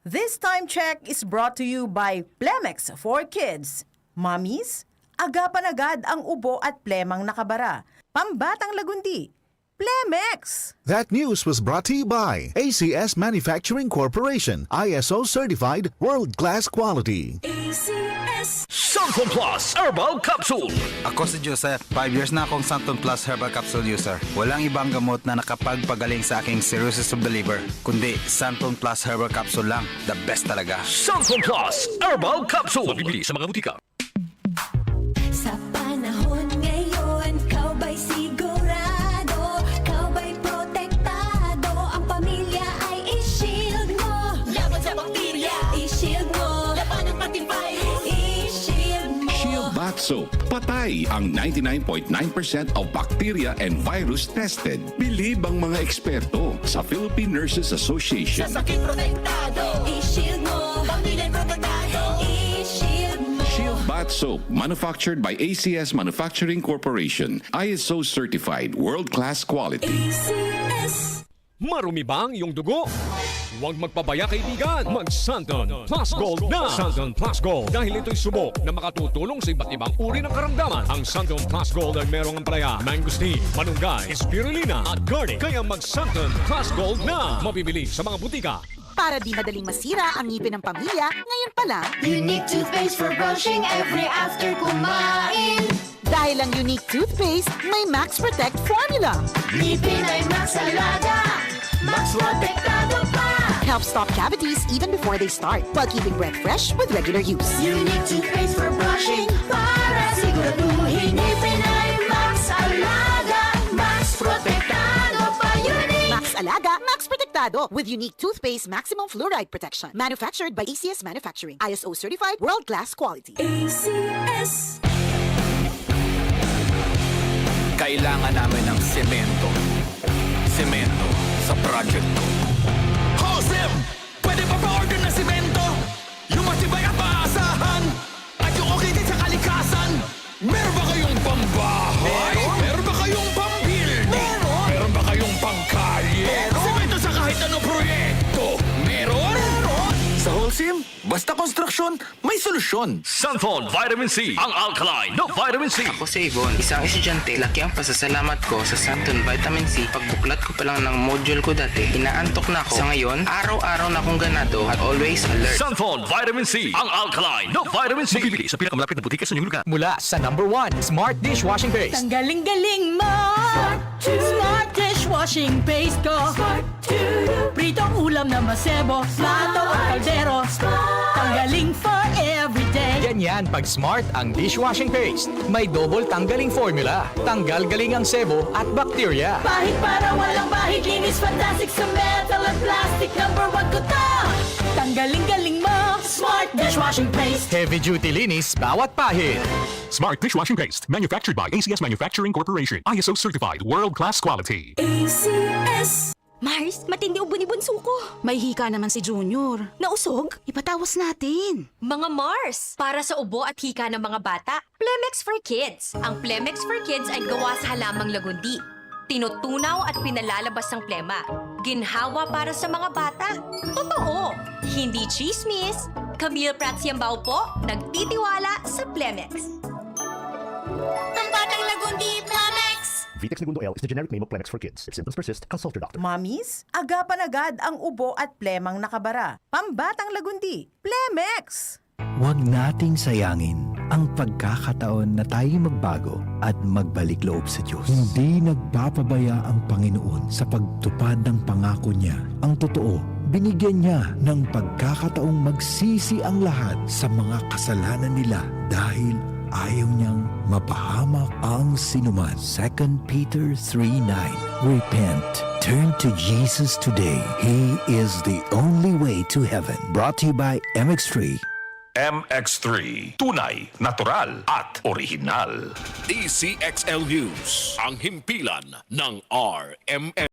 This time check is brought to you by Plemex for Kids. Mommies, agapan agad ang ubo at plemang nakabara. Pambatang lagundi. Plemex! That news was brought to you by ACS Manufacturing Corporation, ISO certified, world-class quality. ACS. Santon Plus Herbal Capsule. Ako si Joseph. 5 years na akong Santon Plus Herbal Capsule user. Walang ibang gamot na nakapagpagaling sa aking cirrhosis of the liver, kundi Santon Plus Herbal Capsule lang. The best talaga. Santon Plus Herbal Capsule. Mabibili sa mga butika. Sa panahon ngayon, kau ba'y sigurado? Kau ba'y protektado? Ang pamilya ay i-shield mo. Laban sa bakterya, i-shield mo. Laban ng pati virus, i-shield mo. Shield Bath Soap. Patay ang 99.9% of bacteria and virus tested. Bilib ang mga eksperto sa Philippine Nurses Association. Sa sakit protektado, i-shield mo. Pamilya protektado, i-shield mo. Shield Bath Soap, manufactured by ACS Manufacturing Corporation. ISO certified, world-class quality. ACS. Marumi ba ang iyong dugo? Huwag magpabaya kaibigan. Mag-Santon Plus Gold na. Santon Plus Gold. Dahil ito'y subok na makatutulong sa iba't ibang uri ng karamdaman. Ang Santon Plus Gold ay merong ampalaya, mangosteen, malunggay, spirulina at garlic. Kaya mag-Santon Plus Gold na. Mabibili sa mga butika. Para di madaling masira ang ngipin ng pamilya, ngayon pa lang, Unique toothpaste for brushing every after kumain. dahil ang unique toothpaste, may Max Protect formula. Ngipin ay Max Alaga, Max Protektado pa. Helps stop cavities even before they start, while keeping breath fresh with regular use. Unique toothpaste for brushing para siguraduhin ngipin ay Max Alaga, Max Protektado pa. Unique. Max Alaga, Max Protectado with unique toothpaste maximum fluoride protection. Manufactured by ACS Manufacturing. ISO certified, world-class quality. ACS. Kailangan namin ng semento. Semento sa project ko. Josem! Pwede pa pa-order ng semento? Yung matibay at maasahan? At yung okay din sa kalikasan? Meron ba kayong pambahay? Meron ba kayong pang-building? Meron ba kayong pangkalye? Semento sa kahit anong proyekto? Meron? Sa Holcim, basta konstruksyon, may solusyon. Santon Vitamin C. Ang alkaline na vitamin C. Ako si Yvonne, isang estudyante. Laki ang pasasalamat ko sa Santon Vitamin C. Pagbuklat ko pa lang ng module ko dati, inaantok na ako. Sa ngayon, araw-araw na akong ganado at always alert. Santon Vitamin C. Ang alkaline na vitamin C. Mabibili sa pinakamalapit na butika sa inyong lugar. Mula sa number 1, Smart Dishwashing Paste. Ang galing-galing mo. Smart dishwashing paste ko. Pritong ulam na masebo. Plato at kaldero. Tanggaling for everyday. Ganyan pag Smart ang dishwashing paste. May double tanggaling formula. Tanggal galing ang sebo at bakterya. Bahid para walang bahid. Linis fantastic sa metal at plastic. Number 1 ko to. Tanggaling-galing mo. Smart dishwashing paste. Heavy duty linis bawat pahid. Smart Dishwashing Paste, manufactured by ACS Manufacturing Corporation. ISO certified, world-class quality. ACS. Mars, matindi ubo ni bunso ko. May hika naman si Junior. Nausog? Ipatawas natin. Mga Mars, para sa ubo at hika ng mga bata, Plemex for Kids. Ang Plemex for Kids ay gawa sa halamang lagundi. Tinutunaw at pinalalabas ng plema. Ginhawa para sa mga bata. Totoo! Hindi chismis. Camille Pratsiambao po, nagtitiwala sa Plemex. Ang batang lagundi, Plemex! Vitex Segundo L is the generic name of Plemex for kids. If symptoms persist, consult your doctor. Mommies, agapan agad ang ubo at plemang nakabara. Pambatang lagundi. Plemex! Huwag nating sayangin ang pagkakataon na tayo magbago at magbalik loob sa Diyos. Hindi nagpapabaya ang Panginoon sa pagtupad ng pangako niya. Ang totoo, binigyan niya ng pagkakataong magsisi ang lahat sa mga kasalanan nila dahil ayaw niyang mapahamak ang sinuman. 2 Peter 3:9. Repent. Turn to Jesus today. He is the only way to heaven. Brought to you by MX3. MX3. Tunay, natural at original. DCXL News. Ang himpilan ng RMN.